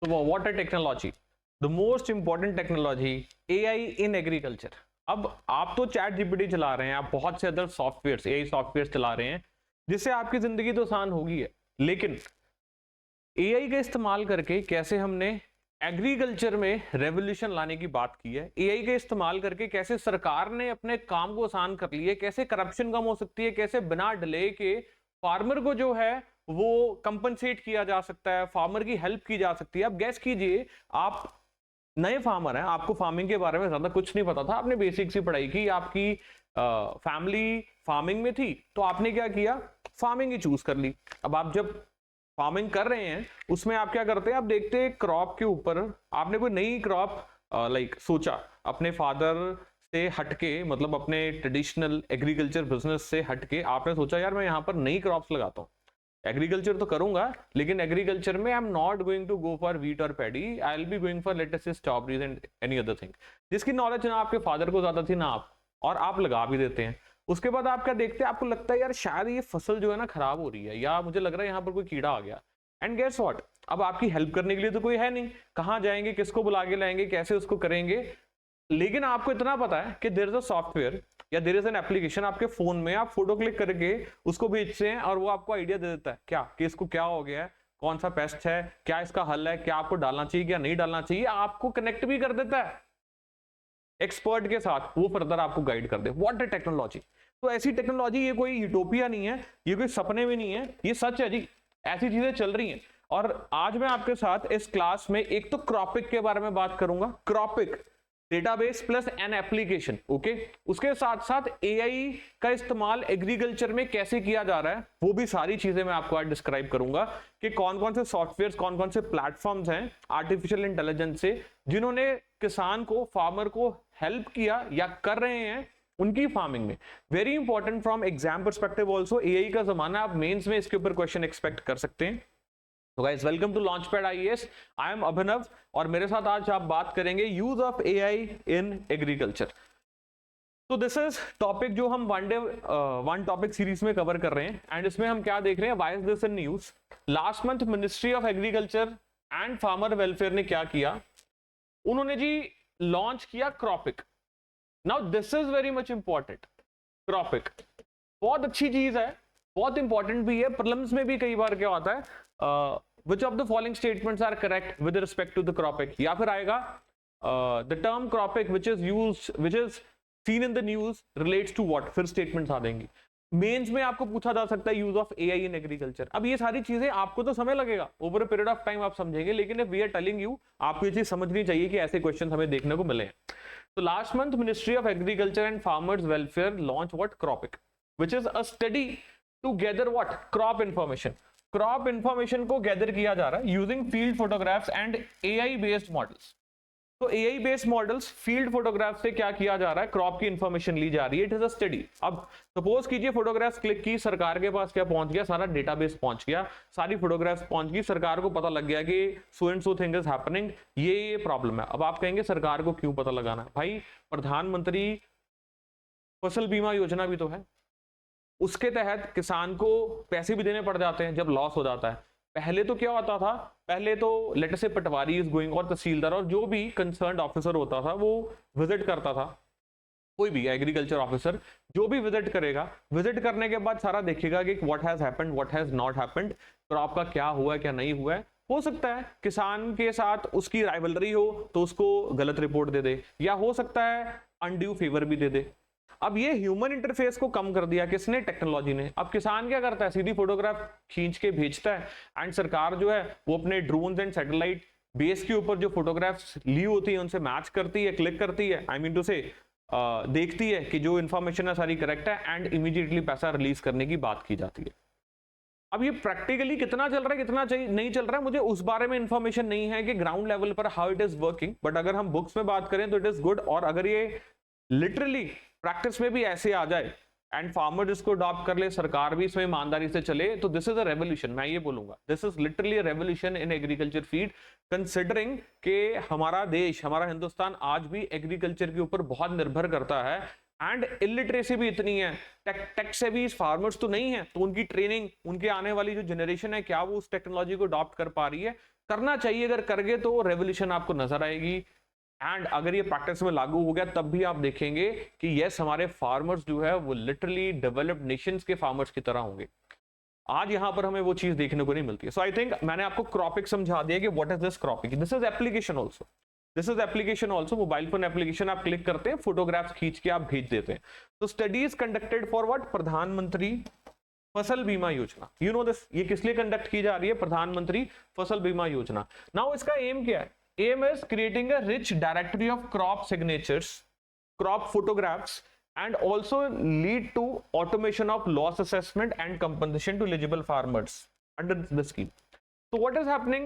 तो व्हाट है technology? The most important technology AI in agriculture. अब आप तो चैट जीपीटी चला रहे हैं, आप बहुत से अदर सॉफ्टवेयर एआई सॉफ्टवेयर चला रहे हैं जिससे आपकी जिंदगी तो आसान होगी है, लेकिन एआई का इस्तेमाल करके कैसे हमने एग्रीकल्चर में रेवोल्यूशन लाने की बात की है, एआई का इस्तेमाल करके कैसे सरकार ने अपने काम को आसान कर लिया है, कैसे करप्शन कम हो सकती है, कैसे बिना डिले के फार्मर को जो है वो कंपनसेट किया जा सकता है, फार्मर की हेल्प की जा सकती है। अब गैस कीजिए, आप नए फार्मर हैं, आपको फार्मिंग के बारे में ज्यादा कुछ नहीं पता था, आपने बेसिक सी पढ़ाई की, आपकी फैमिली फार्मिंग में थी, तो आपने क्या किया, फार्मिंग ही चूज कर ली। अब आप जब फार्मिंग कर रहे हैं उसमें आप क्या करते हैं, आप देखते हैं क्रॉप के ऊपर आपने कोई नई क्रॉप सोचा, अपने फादर से हटके, मतलब अपने ट्रेडिशनल एग्रीकल्चर बिजनेस से हटके आपने सोचा यार मैं यहाँ पर नई क्रॉप्स लगाता हूँ, एग्रीकल्चर तो करूंगा लेकिन एग्रीकल्चर में I am not going to go for wheat और paddy, I will be going for let us say strawberries and any other thing, जिसकी नॉलेज ना आपके फादर को ज्यादा थी ना आप, और आप लगा भी देते हैं। उसके बाद आप क्या देखते हैं, आपको लगता है यार शायद ये फसल जो है ना खराब हो रही है, या मुझे लग रहा है यहाँ पर कोई कीड़ा आ गया, एंड गेस व्हाट, अब आपकी हेल्प करने के लिए तो कोई है नहीं, कहाँ जाएंगे, किसको बुला के लाएंगे, कैसे उसको करेंगे। लेकिन आपको इतना पता है कि देयर इज अ सॉफ्टवेयर या देयर इज एन एप्लीकेशन आपके फोन में, आप फोटो क्लिक करके उसको भेजते हैं और वो आपको आइडिया दे देता है क्या कि इसको क्या हो गया है, कौन सा पेस्ट है, क्या इसका हल है, क्या आपको डालना चाहिए क्या नहीं डालना चाहिए, आपको कनेक्ट भी कर देता है एक्सपर्ट के साथ, वो फर्दर आपको गाइड कर दे। व्हाट है टेक्नोलॉजी? तो ऐसी टेक्नोलॉजी, ये कोई यूटोपिया नहीं है, ये कोई सपने में नहीं है, ये सच है जी, ऐसी चीजें चल रही हैं। और आज मैं आपके साथ इस क्लास में एक तो क्रॉपिक के बारे में बात करूंगा, क्रॉपिक database plus an application, okay. उसके साथ साथ एआई का इस्तेमाल एग्रीकल्चर में कैसे किया जा रहा है, वो भी सारी चीजें मैं आपको आज डिस्क्राइब करूंगा कि कौन कौन से सॉफ्टवेयर, कौन कौन से प्लेटफॉर्म्स हैं आर्टिफिशियल इंटेलिजेंस से जिन्होंने किसान को, फार्मर को हेल्प किया या कर रहे हैं उनकी फार्मिंग में। Very important from exam perspective also, AI का जमाना, आप मेंस में इसके ऊपर क्वेश्चन एक्सपेक्ट कर सकते हैं। तो guys welcome to Launchpad IAS, I am Abhinav और मेरे साथ आज आप बात करेंगे use of AI in agriculture. तो दिस इज टॉपिक जो हम वन टॉपिक सीरीज में कवर कर रहे हैं, एंड इसमें हम क्या देख रहे हैं, why is this in news. Last month ministry of agriculture and farmer welfare ने क्या किया, उन्होंने जी लॉन्च किया CROPIC. Now this is very much important, CROPIC बहुत अच्छी चीज है, बहुत इंपॉर्टेंट भी है, प्रीलिम्स में भी कई बार क्या होता है, which of the following statements are correct with respect to the cropic, या फिर आएगा the term cropic which is seen in the news relates to what, फिर statements आ देंगी। मेंस में आपको पूछा जा सकता है use of AI in agriculture. अब ये सारी चीजें आपको तो समय लगेगा, over a period of time आप समझेंगे, लेकिन if we are telling you, आपको ये चीज समझनी चाहिए कि ऐसे क्वेश्चन हमें देखने को मिले हैं। तो last month ministry of agriculture and farmers welfare launch what, CROPIC, which is a study to gather what, crop information। Crop information को गैदर किया जा रहा है using field photographs and AI based models. तो AI based models, field photograph से क्या किया जा रहा है, क्रॉप की इंफॉर्मेशन ली जा रही है, इट इज अ स्टडी। अब सपोज कीजिए फोटोग्राफ्स क्लिक की, सरकार के पास क्या पहुंच गया, सारा डेटाबेस पहुंच गया, सारी फोटोग्राफ्स पहुंच गई, सरकार को पता लग गया कि so and so thing is happening, ये प्रॉब्लम है। अब आप कहेंगे सरकार को क्यों पता लगाना है, भाई प्रधानमंत्री फसल बीमा योजना भी तो है, उसके तहत किसान को पैसे भी देने पड़ जाते हैं जब लॉस हो जाता है। पहले तो क्या होता था, पहले तो लेट से पटवारी इज गोइंग, और तहसीलदार और जो भी कंसर्न्ड ऑफिसर होता था वो विजिट करता था, कोई भी एग्रीकल्चर ऑफिसर जो भी विजिट करेगा, विजिट करने के बाद सारा देखेगा कि what has happened, what has not happened, crop का क्या हुआ है क्या नहीं हुआ है। हो सकता है किसान के साथ उसकी राइवलरी हो तो उसको गलत रिपोर्ट दे दे, या हो सकता है अनड्यू फेवर भी दे दे। अब ये ह्यूमन इंटरफेस को कम कर दिया किसने, टेक्नोलॉजी ने। अब किसान क्या करता है, सीधी फोटोग्राफ खींच के भेजता है, एंड सरकार जो है वो अपने ड्रोन्स एंड सैटेलाइट बेस के ऊपर जो फोटोग्राफ्स ली होती है उनसे मैच करती है, क्लिक करती है, आई मीन टू से देखती है कि जो इन्फॉर्मेशन है सारी करेक्ट है, एंड इमीडिएटली पैसा रिलीज करने की बात की जाती है। अब ये प्रैक्टिकली कितना चल रहा है, कितना नहीं चल रहा है, मुझे उस बारे में इंफॉर्मेशन नहीं है कि ग्राउंड लेवल पर how it is working, but अगर हम बुक्स में बात करें तो इट इज गुड। और अगर ये लिटरली प्रैक्टिस में भी ऐसे आ जाए एंड फार्मर इसको अडॉप्ट कर ले, सरकार भी इसमें ईमानदारी से चले, तो दिस इज अ रेवोल्यूशन। मैं ये बोलूंगा this is literally a revolution in agriculture field, considering कि हमारा देश, हमारा हिंदुस्तान आज भी एग्रीकल्चर के ऊपर बहुत निर्भर करता है, एंड इलिटरेसी भी इतनी है, टेक से भी फार्मर्स तो नहीं है, तो उनकी ट्रेनिंग, उनके आने वाली जो जनरेशन है क्या वो उस टेक्नोलॉजी को अडॉप्ट कर पा रही है। करना चाहिए, अगर करगे तो रेवोल्यूशन आपको नजर आएगी। एंड अगर ये प्रैक्टिस में लागू हो गया तब भी आप देखेंगे कि यस, हमारे फार्मर्स जो है वो लिटरली डेवलप्ड नेशंस के फार्मर्स की तरह होंगे। आज यहां पर हमें वो चीज देखने को नहीं मिलती है। सो आई थिंक मैंने आपको क्रॉपिक समझा दिया कि what is this CROPIC, this is application also, this is application also. Mobile phone application आप क्लिक करते हैं, फोटोग्राफ्स खींच के आप भेज देते हैं। तो स्टडीज कंडक्टेड फॉर व्हाट, प्रधानमंत्री फसल बीमा योजना, यू नो दिस, ये किस लिए कंडक्ट की जा रही है, प्रधानमंत्री फसल बीमा योजना। नाउ इसका एम क्या है, aim is creating a rich directory of crop signatures, crop photographs and also lead to automation of loss assessment and compensation to eligible farmers under the scheme. So what is happening,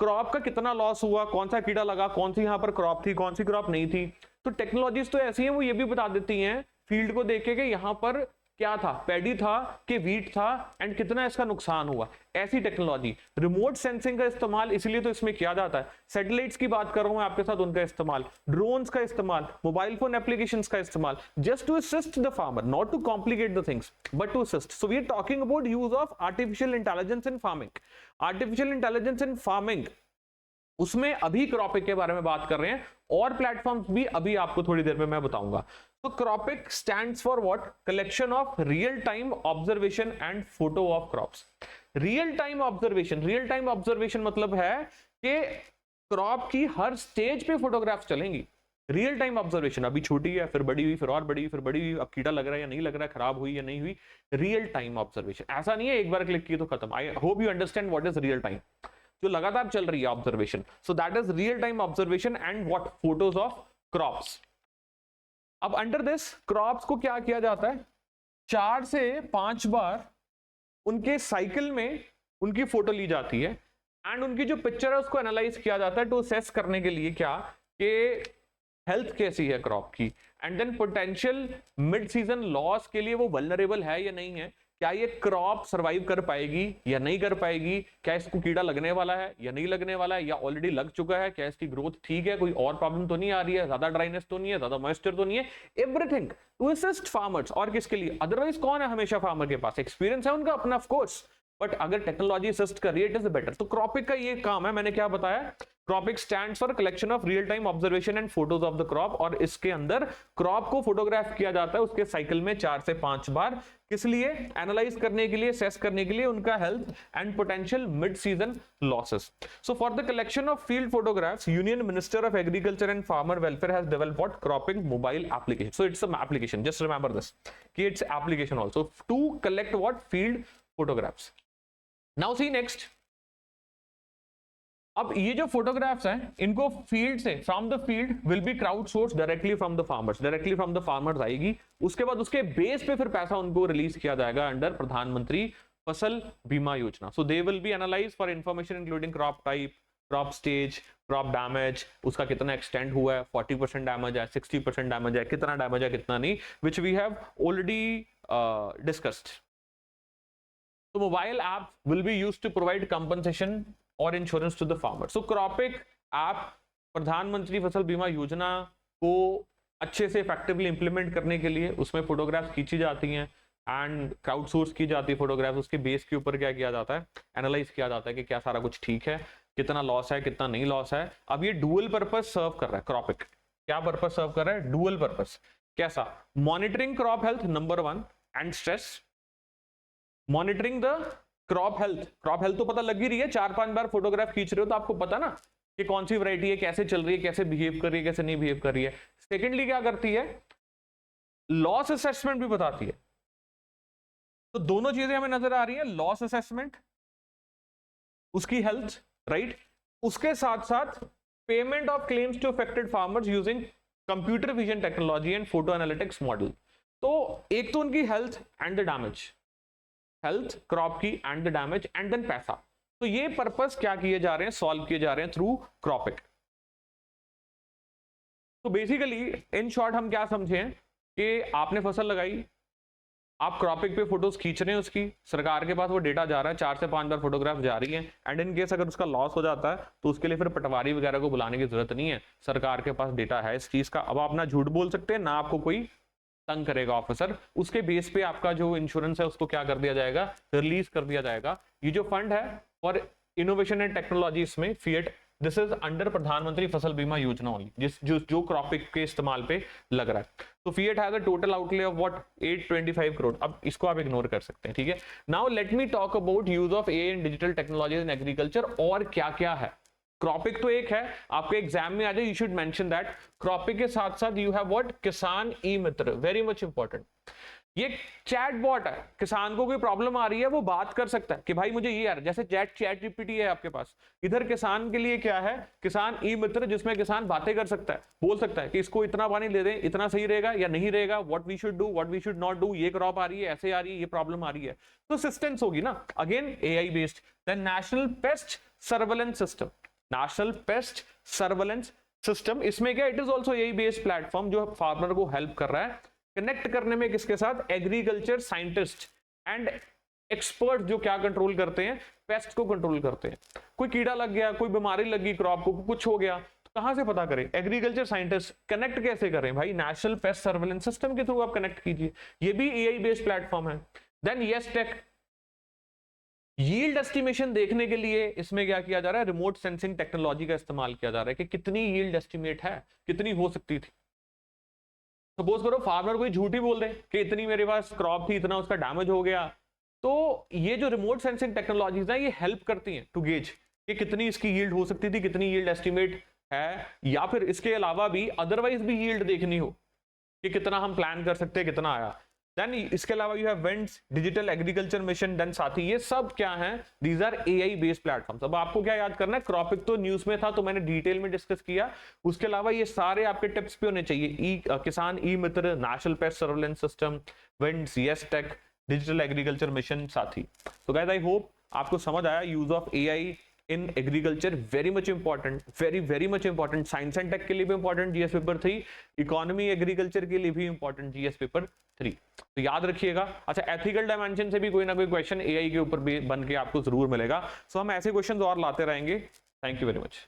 crop का कितना loss हुआ, कौन सा कीड़ा लगा, कौन सी यहां पर क्रॉप थी, कौन सी क्रॉप नहीं थी। तो टेक्नोलॉजीज तो ऐसी हैं, वो ये भी बता देती हैं फील्ड को देख के कि यहां पर क्या था, पैडी था कि वीट था, एंड कितना इसका नुकसान हुआ। ऐसी टेक्नोलॉजी, रिमोट सेंसिंग का इस्तेमाल इसलिए तो इसमें किया जाता है। सैटेलाइट्स की बात कर रहा हूं मैं आपके साथ, उनका इस्तेमाल, ड्रोन्स का इस्तेमाल, मोबाइल फोन एप्लीकेशंस का इस्तेमाल, just to assist the farmer, not to complicate the things but to assist. So we are talking about use of artificial intelligence in farming. Artificial intelligence in farming, उसमें अभी क्रॉपिक के बारे में बात कर रहे हैं, और प्लेटफॉर्म्स भी अभी आपको थोड़ी देर में मैं बताऊंगा। तो CROPIC stands for what, collection of real time observation and photo of crops. Real time observation, real time observation मतलब है कि क्रॉप की हर स्टेज पे फोटोग्राफ्स चलेंगी। रियल टाइम ऑब्जर्वेशन, अभी छोटी है, फिर बड़ी हुई, फिर और बड़ी हुई, फिर बड़ी हुई, अब कीड़ा लग रहा है या नहीं लग रहा है, खराब हुई या नहीं हुई। रियल टाइम ऑब्जर्वेशन, ऐसा नहीं है एक बार क्लिक की तो खत्म। I hope you understand what is real time, जो लगातार चल रही है observation. So that is real time observation and what, photos of crops. अब अंडर दिस क्रॉप्स को क्या किया जाता है, 4 से 5 बार उनके साइकिल में उनकी फोटो ली जाती है, एंड उनकी जो पिक्चर है उसको एनालाइज किया जाता है टू असेस करने के लिए क्या, कि हेल्थ कैसी है क्रॉप की, and then potential mid season loss के लिए वो वल्नरेबल है या नहीं है, क्या ये क्रॉप सरवाइव कर पाएगी या नहीं कर पाएगी, क्या इसको कीड़ा लगने वाला है या नहीं लगने वाला है, या ऑलरेडी लग चुका है, क्या इसकी ग्रोथ ठीक है, कोई और प्रॉब्लम तो नहीं आ रही है, ज्यादा ड्राइनेस तो नहीं है, ज्यादा मॉइस्चर तो नहीं है, एवरीथिंग टू असिस्ट फार्मर्स। और किसके लिए, अदरवाइज कौन है हमेशा फार्मर के पास, एक्सपीरियंस है उनका अपना ऑफ कोर्स, बट अगर टेक्नोलॉजी असिस्ट कर रही है इट इज बेटर। तो क्रॉपिक का ये काम है, मैंने क्या बताया, CROPIC stands for collection of real time observation and photos of the crop, और इसके अंदर क्रॉप को फोटोग्राफ किया जाता है उसके साइकिल में 4 से 5 बार, किस लिए, एनालाइज करने के लिए, असेस करने के लिए उनका health and potential mid season losses. So for the collection of field photographs, union minister of agriculture and farmer welfare has developed what, cropping mobile application. So it's an application, just remember this कि it's application also to collect what, field photographs. Now see next, अब ये जो फोटोग्राफ्स हैं इनको field से, from the field will be crowd source directly from the farmers, directly from the farmers आएगी, उसके बाद उसके बेस पे फिर पैसा उनको रिलीज किया जाएगा अंडर प्रधानमंत्री Fasal Bima Yojana. So they will be analyse for information including crop type, crop stage, crop damage, उसका कितना एक्सटेंड हुआ है, 40% डैमेज है, 60% डैमेज है, कितना डैमेज है कितना नहीं, which we have already discussed. So mobile app will be used to provide compensation or insurance to the farmer. So CROPIC app Pradhan Mantri Fasal Bima योजना को अच्छे से इफेक्टिवली इंप्लीमेंट करने के लिए उसमें फोटोग्राफ्स खींची जाती हैं एंड क्राउड सोर्स की जाती है फोटोग्राफ्स, उसके बेस के ऊपर क्या किया जाता है, एनालाइज किया जाता है कि क्या सारा कुछ ठीक है, कितना लॉस है कितना नहीं लॉस है। अब ये डुअल पर्पस सर्व कर रहा है क्रॉपिक, क्या पर्पस सर्व कर रहा है, डुअल पर्पस। कैसा, monitoring crop health number 1 and stress, monitoring the crop health, crop health तो पता लग ही रही है, 4-5 बार फोटोग्राफ खींच रहे हो तो आपको पता ना कि कौन सी वैरायटी है, कैसे चल रही है, कैसे बिहेव कर रही है, कैसे नहीं बिहेव कर रही है। सेकेंडली क्या करती है, लॉस असेसमेंट भी बताती है। तो दोनों चीजें हमें नजर आ रही है, लॉस असेसमेंट, उसकी हेल्थ, राइट, उसके साथ साथ payment of claims to affected farmers using computer vision technology and photo analytics model. तो एक तो उनकी health and the damage, health crop की and the damage, and then पैसा। तो ये पर्पस क्या किए जा रहे हैं, सॉल्व किए जा रहे हैं थ्रू क्रॉपिक। तो बेसिकली इन शॉर्ट हम क्या समझे कि आपने फसल लगाई, आप क्रॉपिक पे फोटोज खींच रहे हैं, उसकी सरकार के पास वो डेटा जा रहा है, 4 से 5 बार फोटोग्राफ जा रही है, एंड इन केस अगर उसका लॉस हो जाता है तो उसके लिए फिर पटवारी वगैरह को बुलाने की जरूरत नहीं है, सरकार के पास डेटा है इस चीज का। अब आप ना झूठ बोल सकते हैं ना आपको कोई तंग करेगा ऑफिसर, उसके बेस पे आपका जो इंश्योरेंस है उसको क्या कर दिया जाएगा, रिलीज कर दिया जाएगा। ये जो फंड है फॉर इनोवेशन एंड टेक्नोलॉजी इसमें फिएट, दिस इज अंडर प्रधानमंत्री फसल बीमा योजना ओनली, जो क्रॉपिक के इस्तेमाल पे लग रहा है। तो fiat has a total outlay of what 825 crore. अब इसको आप इग्नोर कर सकते हैं, ठीक है। Now let me talk about use of AI and digital technologies in agriculture, और क्या क्या है। क्रॉपिक तो एक है, आपके एग्जाम में आ जाए, यू शुड मेंशन दैट। क्रॉपिक के साथ साथ यू हैव व्हाट, किसान ई मित्र, वेरी मच इंपॉर्टेंट। ये चैट बॉट है, किसान को कोई प्रॉब्लम आ रही है वो बात कर सकता है कि भाई मुझे ये यार, जैसे चैट जीपीटी है आपके पास, इधर किसान के लिए क्या है, किसान ई मित्र, जिसमें किसान बातें कर सकता है, बोल सकता है कि इसको इतना पानी दे दें, इतना सही रहेगा या नहीं रहेगा, what we should do, what we should not do, ये क्रॉप आ रही है, ऐसे आ रही है, ये प्रॉब्लम आ रही है, तो असिस्टेंस होगी ना, again AI based. Then national pest surveillance system, national pest surveillance system, इसमें क्या, it is also AI based platform जो फार्मर को हेल्प कर रहा है कनेक्ट करने में किसके साथ, एग्रीकल्चर साइंटिस्ट एंड एक्सपर्ट, जो क्या कंट्रोल करते हैं, पेस्ट को कंट्रोल करते हैं। कोई कीड़ा लग गया, कोई बीमारी लगी क्रॉप को, कुछ हो गया, तो कहां से पता करें, एग्रीकल्चर साइंटिस्ट। कनेक्ट कैसे करें भाई, नेशनल पेस्ट सर्वेलेंस सिस्टम के थ्रू आप कनेक्ट कीजिए, ये भी एआई बेस्ड प्लेटफॉर्म है। Then YES Tech, yield estimation देखने के लिए इसमें क्या किया जा रहा है, रिमोट सेंसिंग टेक्नोलॉजी का इस्तेमाल किया जा रहा है कि कितनी यील्ड एस्टिमेट है, कितनी हो सकती थी। सपोज करो फार्मर कोई झूठी बोल दे कि इतनी मेरे पास क्रॉप थी, इतना उसका डैमेज हो गया, तो ये जो रिमोट सेंसिंग टेक्नोलॉजीज है ये हेल्प करती हैं टू गेज कि कितनी इसकी यील्ड हो सकती थी, कितनी यील्ड एस्टिमेट है, या फिर इसके अलावा भी अदरवाइज भी यील्ड देखनी हो कि कितना हम प्लान कर सकते हैं, कितना आया। देन इसके अलावा you have WINDS, digital agriculture mission, then Sathi ये सब क्या हैं, these are AI based platforms. अब आपको क्या याद करना है, क्रॉपिक तो न्यूज में था तो मैंने डिटेल में डिस्कस किया, उसके अलावा ये सारे आपके टिप्स पे होने चाहिए, Kisan e Mitra, national pest surveillance system, वेंट्स, yes tech, digital agriculture mission, Sathi. तो गाइस आई होप आपको समझ आया use of AI in agriculture, very much important, very much important, science and tech के लिए भी important GS paper 3, economy agriculture के लिए भी इंपॉर्टेंट जीएस पेपर 3, तो याद रखिएगा। अच्छा, एथिकल डायमेंशन से भी कोई ना कोई क्वेश्चन एआई के ऊपर भी बन के आपको जरूर मिलेगा, सो हम ऐसे क्वेश्चन और लाते रहेंगे। Thank you very much.